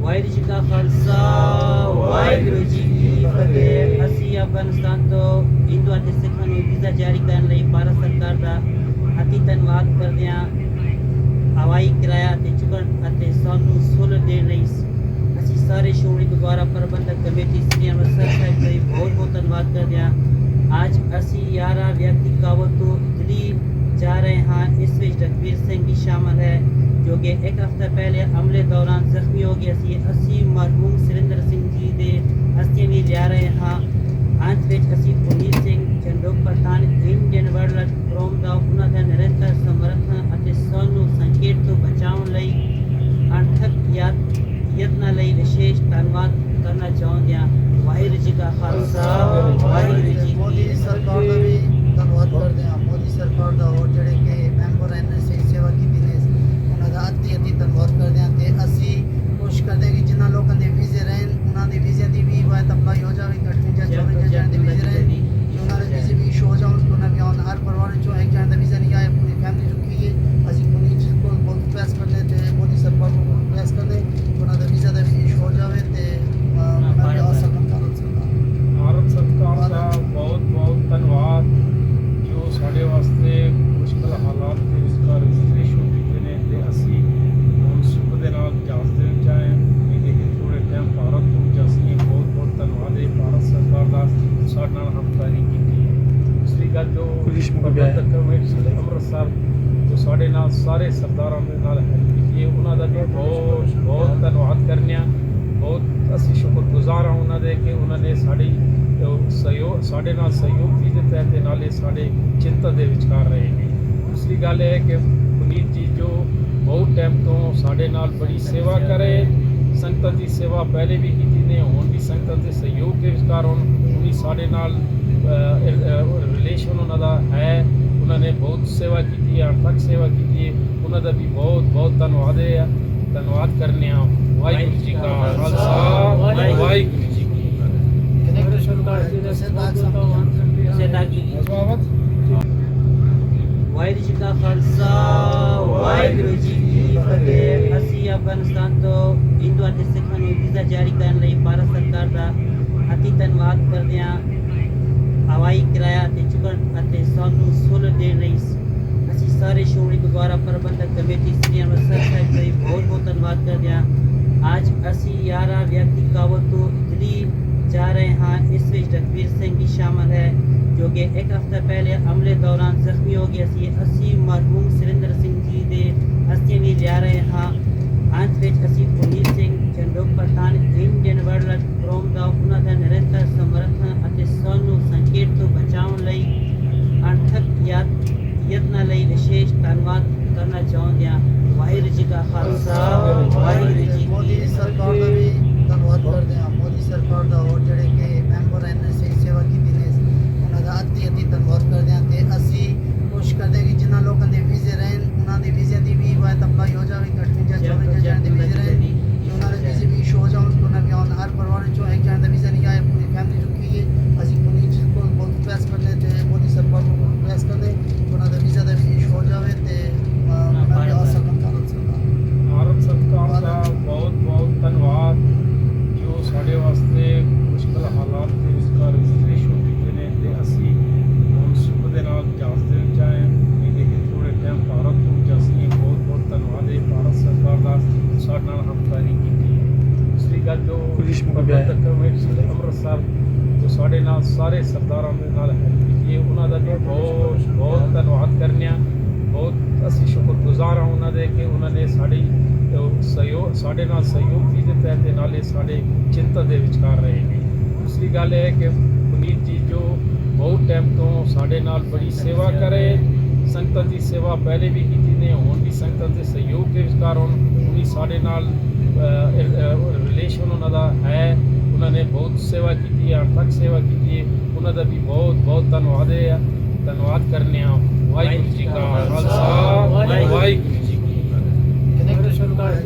ਵਾਹਿਗੁਰੂ ਜੀ ਕਾ ਖਾਲਸਾ ਵਾਹਿਗੁਰੂ ਜੀ ਕੀ ਫਤਿਹ। ਅਸੀਂ ਅਫਗਾਨਿਸਤਾਨ ਤੋਂ ਹਿੰਦੂ ਅਤੇ ਸਿੱਖਾਂ ਨੂੰ ਵੀਜ਼ਾ ਜਾਰੀ ਕਰਨ ਲਈ ਭਾਰਤ ਸਰਕਾਰ ਦਾ ਅਤੀ ਧੰਨਵਾਦ ਕਰਦੇ ਹਾਂ। ਹਵਾਈ ਕਿਰਾਇਆ ਅਤੇ ਚੁੱਕਣ ਅਤੇ ਸਾਨੂੰ ਸਹੂਲਤ ਦੇਣ ਲਈ ਅਸੀਂ ਸਾਰੇ ਸ਼੍ਰੋਮਣੀ ਗੁਰਦੁਆਰਾ ਪ੍ਰਬੰਧਕ ਕਮੇਟੀ ਸ੍ਰੀ ਅੰਮ੍ਰਿਤਸਰ ਸਾਹਿਬ ਦਾ ਬਹੁਤ ਬਹੁਤ ਧੰਨਵਾਦ ਕਰਦੇ ਹਾਂ। ਅੱਜ ਅਸੀਂ 11 ਵਿਅਕਤੀ ਕਾਬਲ ਤੋਂ ਦਿੱਲੀ ਜਾ ਰਹੇ ਹਾਂ। ਇਸ ਵਿੱਚ ਰਘਵੀਰ ਸਿੰਘ ਵੀ ਸ਼ਾਮਲ ਹੈ ਜੋ ਕਿ ਇੱਕ ਹਫ਼ਤਾ ਪਹਿਲੇ ਹਮਲੇ ਦੌਰਾਨ ਜ਼ਖਮੀ ਹੋ ਗਿਆ ਸੀ। ਅਸੀਂ ਮਰਹੂਮ ਸੁਰਿੰਦਰ ਸਿੰਘ ਜੀ ਦੇ ਅਸਥੀਆਂ ਵੀ ਲਿਆ ਰਹੇ ਹਾਂ। ਅੰਤ ਵਿੱਚ ਅਸੀਂ ਪੁਨੀਤ ਸਿੰਘ ਚੰਡੋਕ ਪ੍ਰਧਾਨ ਇੰਡੀਅਨ ਵਾਈਲਡ ਫਰੋਮ ਦਾ ਉਹਨਾਂ ਦਾ ਨਿਰੰਤਰ ਸਮਰਥਨ ਅਤੇ ਸਾਨੂੰ ਸੰਕਟ ਤੋਂ ਬਚਾਉਣ ਲਈ ਅਣਥੱਕ ਯਤਨਾਂ ਲਈ ਵਿਸ਼ੇਸ਼ ਧੰਨਵਾਦ ਕਰਨਾ ਚਾਹੁੰਦੇ ਹਾਂ। ਵਾਹਿਗੁਰੂ ਜੀ ਕਾ ਖਾਲਸਾ ਵਾਹਿਗੁਰੂ ਜੀ ਕੀ ਮੋਦੀ ਸਰਕਾਰ ਦਾ ਵੀ ਧੰਨਵਾਦ ਕਰਦੇ ਹਾਂ। ਮੋਦੀ ਸਰਕਾਰ ਦਾ ਹੋਰ ਜਿਹੜੇ ਕਿ ਮੈਂਬਰ ਐਨਐਸਏ ਸੇਵਾ ਕੀਤੀ ਨੇ ਉਹਨਾਂ ਦਾ ਅਤੀ ਧੰਨਵਾਦ ਕਰਦੇ ਹਾਂ। ਤੇ ਅਸੀਂ ਕੋਸ਼ਿਸ਼ ਕਰਦੇ ਹਾਂ ਕਿ ਜਿਨ੍ਹਾਂ ਲੋਕਾਂ ਦੇ ਵੀਜ਼ੇ ਰਹਿਣ ਉਹਨਾਂ ਦੇ ਵੀਜ਼ੇ ਦੀ ਵੀ ਵਾਇਤ ਅਪਲਾਈ ਹੋ ਜਾਵੇ। 54 ਜਣ ਦੇ ਵੀਜ਼ੇ ਰਹਿਣ ਕਿ ਉਹਨਾਂ ਦੇ ਵੀਜ਼ੇ ਵੀ ਇਸ਼ੂ ਹੋ ਜਾਣ। ਉਹਨਾਂ ਵੀ ਆਉਣ। ਹਰ ਪਰਿਵਾਰ ਚੋਂ ਇੱਕ ਜਣ ਦਾ ਵੀਜ਼ਾ ਨਹੀਂ ਆਇਆ, ਪੂਰੀ ਫੈਮਿਲੀ ਰੁਕੀ ਹੈ। ਅਸੀਂ ਪੁਨੀ ਜੀ ਕੋਲ ਬਹੁਤ ਪ੍ਰੈਸ ਕਰਦੇ ਤੇ ਮੋਦੀ ਸਰਕਾਰ ਨੂੰ ਬਹੁਤ ਪ੍ਰੈਸ ਕਰਦੇ ਉਹਨਾਂ ਦਾ ਵੀਜ਼ਾ ਦਾ ਵੀ ਇਸ਼ੂ ਹੋ ਜਾਵੇ ਤੇ ਉਹਨਾਂ ਦੇ ਆ ਸਕਣ। ਭਾਰਤ ਸਰਕਾਰ ਦਾ ਬਹੁਤ ਬਹੁਤ ਧੰਨਵਾਦ ਜੋ ਸਾਡੇ ਵਾਸਤੇ ਮੁਸ਼ਕਲ ਹਾਲਾਤ ਦੇ ਵਿਚਕਾਰ ਵਿਸ਼ੇਸ਼ ਕੀਤੇ ਨੇ ਤੇ ਅਸੀਂ ਹੁਣ ਸੁੱਖ ਦੇ ਨਾਲ ਜਹਾਜ਼ ਦੇ ਵਿੱਚ ਆਏ ਇਹਦੇ ਕਿ ਥੋੜੇ ਟਾਈਮ ਭਾਰਤ ਤੋਂ ਅਸੀਂ ਬਹੁਤ ਬਹੁਤ ਧੰਨਵਾਦ ਹੈ ਭਾਰਤ ਸਰਕਾਰ ਦਾ ਸਾਡੇ ਨਾਲ ਹਮਕਾਰੀ ਕੀਤੀ ਹੈ। ਦੂਸਰੀ ਗੱਲ ਜੋ ਪ੍ਰਬੰਧਕ ਕਮੇਟੀ ਅੰਮ੍ਰਿਤਸਰ ਜੋ ਸਾਡੇ ਨਾਲ ਸਾਰੇ ਸਰਦਾਰਾਂ ਦੇ ਨਾਲ ਹੈਲਪ ਕੀਤੀ ਹੈ ਉਹਨਾਂ ਦਾ ਵੀ ਬਹੁਤ ਬਹੁਤ ਧੰਨਵਾਦ ਕਰਨੇ ਆ। ਬਹੁਤ ਅਸੀਂ ਸ਼ੁਕਰਗੁਜ਼ਾਰ ਹਾਂ ਉਹਨਾਂ ਦੇ ਕਿ ਉਹਨਾਂ ਨੇ ਸਾਡੀ ਸਹਿਯੋਗ ਸਾਡੇ ਨਾਲ ਸਹਿਯੋਗ ਵੀ ਦਿੱਤਾ ਤੇ ਨਾਲੇ ਸਾਡੇ ਚਿੰਤਾ ਦੇ ਵਿਚਕਾਰ ਰਹੇ ਨੇ। ਦੂਸਰੀ ਗੱਲ ਇਹ ਹੈ ਕਿ ਪੁਨੀਤ ਜੀ ਜੋ ਬਹੁਤ ਟਾਈਮ ਤੋਂ ਸਾਡੇ ਨਾਲ ਬੜੀ ਸੇਵਾ ਕਰੇ ਸੰਗਤਾਂ ਦੀ ਸੇਵਾ ਪਹਿਲੇ ਵੀ ਕੀਤੀ ਨੇ ਹੁਣ ਵੀ ਸੰਗਤਾਂ ਦੇ ਸਹਿਯੋਗ ਦੇ ਵਿਚਕਾਰ ਉਹਨੀ ਸਾਡੇ ਨਾਲ ਰਿਲੇਸ਼ਨ ਉਹਨਾਂ ਦਾ ਹੈ। ਉਹਨਾਂ ਨੇ ਬਹੁਤ ਸੇਵਾ ਕੀਤੀ ਹੈ, ਅਣਥੱਕ ਸੇਵਾ ਕੀਤੀ ਹੈ। ਉਹਨਾਂ ਦਾ ਵੀ ਬਹੁਤ ਬਹੁਤ ਧੰਨਵਾਦ ਹੈ। ਧੰਨਵਾਦ ਕਰਨੇ ਆ। ਵਾਹਿਗੁਰੂ ਜੀ ਕਾ ਖਾਲਸਾ ਵਾਹਿਗੁਰੂ ਜੀ ਕੀ ਵਾਹਿਗੁਰੂ ਜੀ ਕਾ ਖਾਲਸਾ ਵਾਹਿਗੁਰੂ ਜੀ ਕੀ ਫਤਿਹ। ਅਸੀਂ ਅਫਗਾਨਿਸਤਾਨ ਤੋਂ ਹਿੰਦੂ ਅਤੇ ਸਿੱਖਾਂ ਨੂੰ ਵੀਜ਼ਾ ਜਾਰੀ ਕਰਨ ਲਈ ਭਾਰਤ ਸਰਕਾਰ ਦਾ ਅਤੀ ਧੰਨਵਾਦ ਕਰਦੇ ਹਾਂ। ਹਵਾਈ ਕਿਰਾਇਆ ਅਤੇ ਚੁੱਕਣ ਅਤੇ ਸਾਨੂੰ ਸਹੂਲਤ ਦੇਣ ਲਈ ਅਸੀਂ ਸਾਰੇ ਸ਼੍ਰੋਮਣੀ ਗੁਰਦੁਆਰਾ ਪ੍ਰਬੰਧਕ ਕਮੇਟੀ ਸ੍ਰੀ ਅੰਮ੍ਰਿਤਸਰ ਸਾਹਿਬ ਦਾ ਬਹੁਤ ਬਹੁਤ ਧੰਨਵਾਦ ਕਰਦੇ ਹਾਂ। ਅੱਜ ਅਸੀਂ 11 ਵਿਅਕਤੀ ਕਾਬਲ ਤੋਂ ਦਿੱਲੀ ਜਾ ਰਹੇ ਹਾਂ। ਇਸ ਵਿੱਚ ਰਘਵੀਰ ਸਿੰਘ ਵੀ ਸ਼ਾਮਲ ਹੈ ਜੋ ਕਿ ਇੱਕ ਹਫ਼ਤਾ ਪਹਿਲੇ ਹਮਲੇ ਦੌਰਾਨ ਜ਼ਖਮੀ ਹੋ ਗਿਆ ਸੀ। ਅਸੀਂ ਮਰਹੂਮ ਸੁਰਿੰਦਰ ਸਿੰਘ ਜੀ ਦੇ ਅਸਥੀਆਂ ਵੀ ਲਿਆ ਰਹੇ ਹਾਂ। ਅੰਤ ਵਿੱਚ ਅਸੀਂ ਪੁਨੀਤ ਸਿੰਘ ਚੰਡੋਕ ਪ੍ਰਧਾਨ ਇੰਡੀਅਨ ਵਾਈਲਡ ਫਰੋਮ ਦਾ ਉਹਨਾਂ ਦਾ ਨਿਰੰਤਰ ਸਮਰਥਨ ਅਤੇ ਸਾਨੂੰ ਸੰਕਟ ਤੋਂ ਬਚਾਉਣ ਲਈ ਅਣਥੱਕ ਯਤਨਾਂ ਲਈ ਵਿਸ਼ੇਸ਼ ਧੰਨਵਾਦ ਕਰਨਾ ਚਾਹੁੰਦੇ ਹਾਂ। ਵਾਹਿਗੁਰੂ ਜੀ ਕਾ ਖਾਲਸਾ ਵਾਹਿਗੁਰੂ ਜੀ ਕੀ ਮੋਦੀ ਸਰਕਾਰ ਦਾ ਵੀ ਧੰਨਵਾਦ ਕਰਦੇ ਹਾਂ। ਮੋਦੀ ਸਰਕਾਰ ਦਾ ਹੋਰ ਜਿਹੜੇ ਕਿ ਮੈਂਬਰ ਐਨਐਸਏ ਸੇਵਾ ਕੀਤੀ ਨੇ ਉਹਨਾਂ ਦਾ ਅਤੀ ਧੰਨਵਾਦ ਕਰਦੇ ਹਾਂ। ਤੇ ਅਸੀਂ ਕੋਸ਼ਿਸ਼ ਕਰਦੇ ਹਾਂ ਕਿ ਜਿਨ੍ਹਾਂ ਲੋਕਾਂ ਦੇ ਵੀਜ਼ੇ ਰਹਿਣ ਉਹਨਾਂ ਦੇ ਵੀਜ਼ੇ ਦੀ ਵੀ ਵਾਇਤ ਅਪਲਾਈ ਹੋ ਜਾਵੇ। 54 ਜਣ ਦੇ ਵੀਜ਼ੇ ਰਹਿਣ ਕਿ ਉਹਨਾਂ ਦੇ ਵੀਜ਼ੇ ਵੀ ਇਸ਼ੂ ਹੋ ਜਾਣ। ਉਹਨਾਂ ਵੀ ਆਉਣ। ਹਰ ਪਰਿਵਾਰ ਚੋਂ ਇੱਕ ਜਣ ਦਾ ਵੀਜ਼ਾ ਨਹੀਂ ਆਇਆ, ਪੂਰੀ ਫੈਮਿਲੀ ਰੁਕੀ ਹੈ। ਅਸੀਂ ਪੁਨੀ ਜੀ ਕੋਲ ਬਹੁਤ ਪ੍ਰੈਸ ਕਰਦੇ ਤੇ ਮੋਦੀ ਸਰਕਾਰ ਨੂੰ ਬਹੁਤ ਪ੍ਰੈਸ ਕਰਦੇ ਉਹਨਾਂ ਦਾ ਵੀਜ਼ਾ ਦਾ ਵੀ ਇਸ਼ੂ ਹੋ ਜਾਵੇ ਤੇ ਉਹਨਾਂ ਦੇ ਆ ਸਕਣ। ਭਾਰਤ ਸਰਕਾਰ ਦਾ ਬਹੁਤ ਬਹੁਤ ਧੰਨਵਾਦ ਜੋ ਸਾਡੇ ਵਾਸਤੇ ਮੁਸ਼ਕਲ ਹਾਲਾਤ ਦੇ ਵਿਚਕਾਰ ਵਿਸ਼ੇਸ਼ ਕੀਤੇ ਨੇ ਤੇ ਅਸੀਂ ਹੁਣ ਸੁੱਖ ਦੇ ਨਾਲ ਜਹਾਜ਼ ਦੇ ਵਿੱਚ ਆਏ ਇਹਦੇ ਕਿ ਥੋੜੇ ਟਾਈਮ ਭਾਰਤ ਤੋਂ ਅਸੀਂ ਬਹੁਤ ਬਹੁਤ ਧੰਨਵਾਦ ਹੈ ਭਾਰਤ ਸਰਕਾਰ ਦਾ ਸਾਡੇ ਨਾਲ ਹਮਕਾਰੀ ਕੀਤੀ ਹੈ। ਦੂਸਰੀ ਗੱਲ ਜੋ ਪ੍ਰਬੰਧਕ ਕਮੇਟੀ ਅੰਮ੍ਰਿਤਸਰ ਜੋ ਸਾਡੇ ਨਾਲ ਸਾਰੇ ਸਰਦਾਰਾਂ ਦੇ ਨਾਲ ਹੈਲਪ ਕੀਤੀ ਹੈ ਉਹਨਾਂ ਦਾ ਵੀ ਬਹੁਤ ਬਹੁਤ ਧੰਨਵਾਦ ਕਰਨੇ ਆ। ਬਹੁਤ ਅਸੀਂ ਸ਼ੁਕਰਗੁਜ਼ਾਰ ਹਾਂ ਉਹਨਾਂ ਦੇ ਕਿ ਉਹਨਾਂ ਨੇ ਸਾਡੀ ਸਹਿਯੋਗ ਸਾਡੇ ਨਾਲ ਸਹਿਯੋਗ ਵੀ ਦਿੱਤਾ ਤੇ ਨਾਲੇ ਸਾਡੇ ਚਿੰਤਾ ਦੇ ਵਿਚਕਾਰ ਰਹੇ ਨੇ। ਦੂਸਰੀ ਗੱਲ ਇਹ ਹੈ ਕਿ ਪੁਨੀਤ ਜੀ ਜੋ ਬਹੁਤ ਟਾਈਮ ਤੋਂ ਸਾਡੇ ਨਾਲ ਬੜੀ ਸੇਵਾ ਕਰੇ ਸੰਗਤਾਂ ਦੀ ਸੇਵਾ ਪਹਿਲੇ ਵੀ ਕੀਤੀ ਨੇ ਹੁਣ ਵੀ ਸੰਗਤਾਂ ਦੇ ਸਹਿਯੋਗ ਦੇ ਵਿਚਕਾਰ ਉਹਨੀ ਸਾਡੇ ਨਾਲ ਰਿਲੇਸ਼ਨ ਉਹਨਾਂ ਦਾ ਹੈ। ਉਹਨਾਂ ਨੇ ਬਹੁਤ ਸੇਵਾ ਕੀਤੀ ਹੈ, ਅਣਥੱਕ ਸੇਵਾ ਕੀਤੀ ਹੈ। ਉਹਨਾਂ ਦਾ ਵੀ ਬਹੁਤ ਬਹੁਤ ਧੰਨਵਾਦ ਹੈ। ਧੰਨਵਾਦ ਕਰਨੇ ਆ। ਵਾਹਿਗੁਰੂ ਜੀ ਕਾ ਖਾਲਸਾ ਵਾਹਿਗੁਰੂ ਜੀ ਕੀ ਫਤਿਹ।